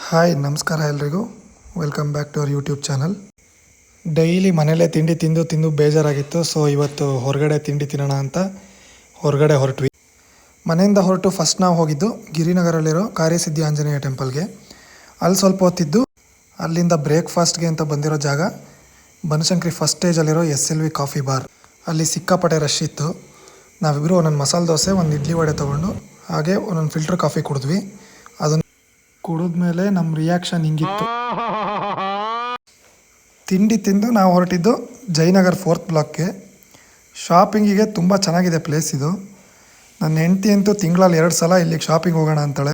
Hi ನಮಸ್ಕಾರ ಎಲ್ರಿಗೂ. Welcome back to our YouTube channel. Daily ಮನೇಲೇ ತಿಂಡಿ ತಿಂದು ಬೇಜಾರಾಗಿತ್ತು. ಸೊ ಇವತ್ತು ಹೊರಗಡೆ ತಿಂಡಿ ತಿನ್ನೋಣ ಅಂತ ಹೊರಗಡೆ ಹೊರಟ್ವಿ. ಮನೆಯಿಂದ ಹೊರಟು ಫಸ್ಟ್ ನಾವು ಹೋಗಿದ್ದು ಗಿರಿನಗರಲ್ಲಿರೋ ಕಾರ್ಯಸಿದ್ಧಿ ಆಂಜನೇಯ ಟೆಂಪಲ್ಗೆ. ಅಲ್ಲಿ ಸ್ವಲ್ಪ ಹೊತ್ತಿದ್ದು ಅಲ್ಲಿಂದ ಬ್ರೇಕ್ಫಾಸ್ಟ್ಗೆ ಅಂತ ಬಂದಿರೋ ಜಾಗ ಬನಶಂಕರಿ ಫಸ್ಟ್ ಸ್ಟೇಜಲ್ಲಿರೋ SLV ಕಾಫಿ ಬಾರ್. ಅಲ್ಲಿ ಸಿಕ್ಕಾಪಟ್ಟೆ ರಶ್ ಇತ್ತು. ನಾವಿಬ್ಬರು ಒಂದೊಂದು ಮಸಾಲೆ ದೋಸೆ, ಒಂದು ಇಡ್ಲಿ ವಡೆ ತೊಗೊಂಡು ಹಾಗೆ ಒಂದೊಂದು ಫಿಲ್ಟರ್ ಕಾಫಿ ಕುಡಿದ್ವಿ. ಅದನ್ನು ಕುಡಿದ್ಮೇಲೆ ನಮ್ಮ ರಿಯಾಕ್ಷನ್ ಹಿಂಗಿತ್ತು. ತಿಂಡಿ ತಿಂದು ನಾವು ಹೊರಟಿದ್ದು ಜಯನಗರ್ 4th ಬ್ಲಾಕ್ಗೆ. ಶಾಪಿಂಗಿಗೆ ತುಂಬ ಚೆನ್ನಾಗಿದೆ ಪ್ಲೇಸ್ ಇದು. ನನ್ನ ಹೆಂಡತಿ ಅಂತೂ ತಿಂಗಳಲ್ಲಿ 2 ಸಲ ಇಲ್ಲಿಗೆ ಶಾಪಿಂಗ್ ಹೋಗೋಣ ಅಂತಾಳೆ.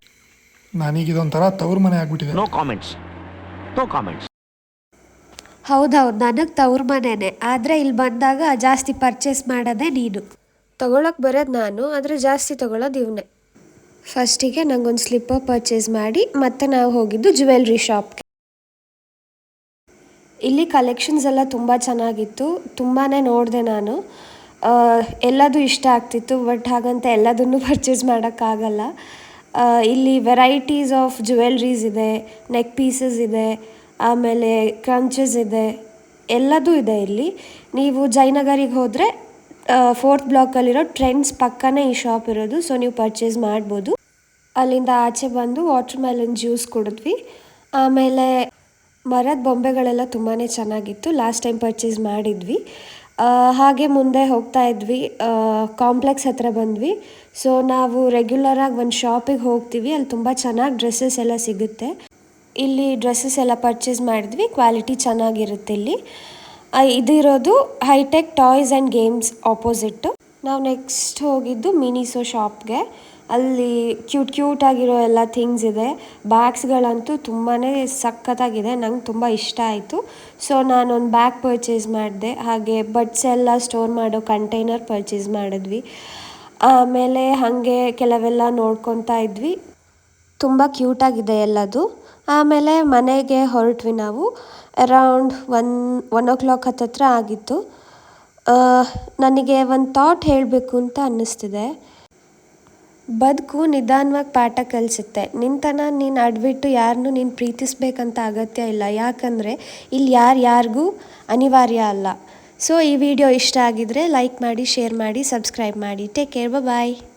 ನನಗಿದೊಂಥರ ತವ್ರ ಮನೆ ಆಗಿಬಿಟ್ಟಿದೆ. No comments. ಹೌದೌದು, ನನಗೆ ತವ್ರ ಮನೆಯೇ. ಆದರೆ ಇಲ್ಲಿ ಬಂದಾಗ ಜಾಸ್ತಿ ಪರ್ಚೇಸ್ ಮಾಡೋದೇ ನೀನು. ತೊಗೊಳಕ್ಕೆ ಬರೋದು ನಾನು, ಆದರೆ ಜಾಸ್ತಿ ತೊಗೊಳೋದು ಇವನೇ. ಫಸ್ಟಿಗೆ ನಂಗೊಂದು ಸ್ಲಿಪ್ಪರ್ ಪರ್ಚೇಸ್ ಮಾಡಿ ಮತ್ತೆ ನಾವು ಹೋಗಿದ್ದು ಜ್ಯುವೆಲ್ರಿ ಶಾಪ್ಗೆ. ಇಲ್ಲಿ ಕಲೆಕ್ಷನ್ಸ್ ಎಲ್ಲ ತುಂಬ ಚೆನ್ನಾಗಿತ್ತು. ತುಂಬಾ ನೋಡಿದೆ ನಾನು. ಎಲ್ಲದೂ ಇಷ್ಟ ಆಗ್ತಿತ್ತು. ಬಟ್ ಹಾಗಂತ ಎಲ್ಲದನ್ನು ಪರ್ಚೇಸ್ ಮಾಡೋಕ್ಕಾಗಲ್ಲ. ಇಲ್ಲಿ ವೆರೈಟೀಸ್ ಆಫ್ ಜ್ಯುವೆಲ್ರೀಸ್ ಇದೆ, ನೆಕ್ ಪೀಸಸ್ ಇದೆ, ಆಮೇಲೆ ಕ್ರಂಚಸ್ ಇದೆ, ಎಲ್ಲದೂ ಇದೆ ಇಲ್ಲಿ. ನೀವು ಜಯನಗರಿಗೆ ಹೋದರೆ 4th ಬ್ಲಾಕಲ್ಲಿರೋ ಟ್ರೆಂಡ್ಸ್ ಪಕ್ಕನೇ ಈ ಶಾಪ್ ಇರೋದು. ಸೊ ನೀವು ಪರ್ಚೇಸ್ ಮಾಡ್ಬೋದು. ಅಲ್ಲಿಂದ ಆಚೆ ಬಂದು ವಾಟರ್ ಮೆಲನ್ ಜ್ಯೂಸ್ ಕುಡಿದ್ವಿ. ಆಮೇಲೆ ಮರದ ಬೊಂಬೆಗಳೆಲ್ಲ ತುಂಬಾ ಚೆನ್ನಾಗಿತ್ತು. ಲಾಸ್ಟ್ ಟೈಮ್ ಪರ್ಚೇಸ್ ಮಾಡಿದ್ವಿ. ಹಾಗೆ ಮುಂದೆ ಹೋಗ್ತಾ ಇದ್ವಿ. ಕಾಂಪ್ಲೆಕ್ಸ್ ಹತ್ರ ಬಂದ್ವಿ. ಸೊ ನಾವು ರೆಗ್ಯುಲರಾಗಿ ಒಂದು ಶಾಪಿಗೆ ಹೋಗ್ತೀವಿ. ಅಲ್ಲಿ ತುಂಬ ಚೆನ್ನಾಗಿ ಡ್ರೆಸ್ಸಸ್ ಎಲ್ಲ ಸಿಗುತ್ತೆ. ಇಲ್ಲಿ ಡ್ರೆಸ್ಸಸ್ ಎಲ್ಲ ಪರ್ಚೇಸ್ ಮಾಡಿದ್ವಿ. ಕ್ವಾಲಿಟಿ ಚೆನ್ನಾಗಿರುತ್ತೆ ಇಲ್ಲಿ. ಇದಿರೋದು hi tech toys and games opposite. ನಾವು ನೆಕ್ಸ್ಟ್ ಹೋಗಿದ್ದು ಮಿನಿಸೋ ಶಾಪ್ಗೆ. ಅಲ್ಲಿ ಕ್ಯೂಟ್ ಆಗಿರೋ ಎಲ್ಲ ಥಿಂಗ್ಸ್ ಇದೆ. ಬ್ಯಾಗ್ಸ್ಗಳಂತೂ ತುಂಬಾ ಸಖತ್ತಾಗಿದೆ. ನಂಗೆ ತುಂಬ ಇಷ್ಟ ಆಯಿತು. ಸೊ ನಾನೊಂದು ಬ್ಯಾಗ್ ಪರ್ಚೇಸ್ ಮಾಡಿದೆ. ಹಾಗೆ ಬಡ್ಸ್ ಎಲ್ಲ ಸ್ಟೋರ್ ಮಾಡೋ ಕಂಟೈನರ್ ಪರ್ಚೇಸ್ ಮಾಡಿದ್ವಿ. ಆಮೇಲೆ ಹಾಗೆ ಕೆಲವೆಲ್ಲ ನೋಡ್ಕೊತಾ ಇದ್ವಿ. ತುಂಬ ಕ್ಯೂಟಾಗಿದೆ ಎಲ್ಲದು. ಆಮೇಲೆ ಮನೆಗೆ ಹೊರಟ್ವಿ ನಾವು. ಅರೌಂಡ್ 1 o'clock ಹತ್ತತ್ರ ಆಗಿತ್ತು. ನನಗೆ ಒಂದು ಥಾಟ್ ಹೇಳಬೇಕು ಅಂತ ಅನ್ನಿಸ್ತಿದೆ. ಬದುಕು ನಿಧಾನವಾಗಿ ಪಾಠ ಕಲಿಸುತ್ತೆ. ನಿಂತನ ನೀನು ಅಡ್ಬಿಟ್ಟು ಯಾರನ್ನೂ ನೀನು ಪ್ರೀತಿಸ್ಬೇಕಂತ ಅಗತ್ಯ ಇಲ್ಲ. ಯಾಕಂದರೆ ಇಲ್ಲಿ ಯಾರಿಗೂ ಅನಿವಾರ್ಯ ಅಲ್ಲ. ಸೊ ಈ ವಿಡಿಯೋ ಇಷ್ಟ ಆಗಿದರೆ ಲೈಕ್ ಮಾಡಿ, ಶೇರ್ ಮಾಡಿ, ಸಬ್ಸ್ಕ್ರೈಬ್ ಮಾಡಿ. ಟೇಕ್ ಕೇರ್, ಬಾಯ್.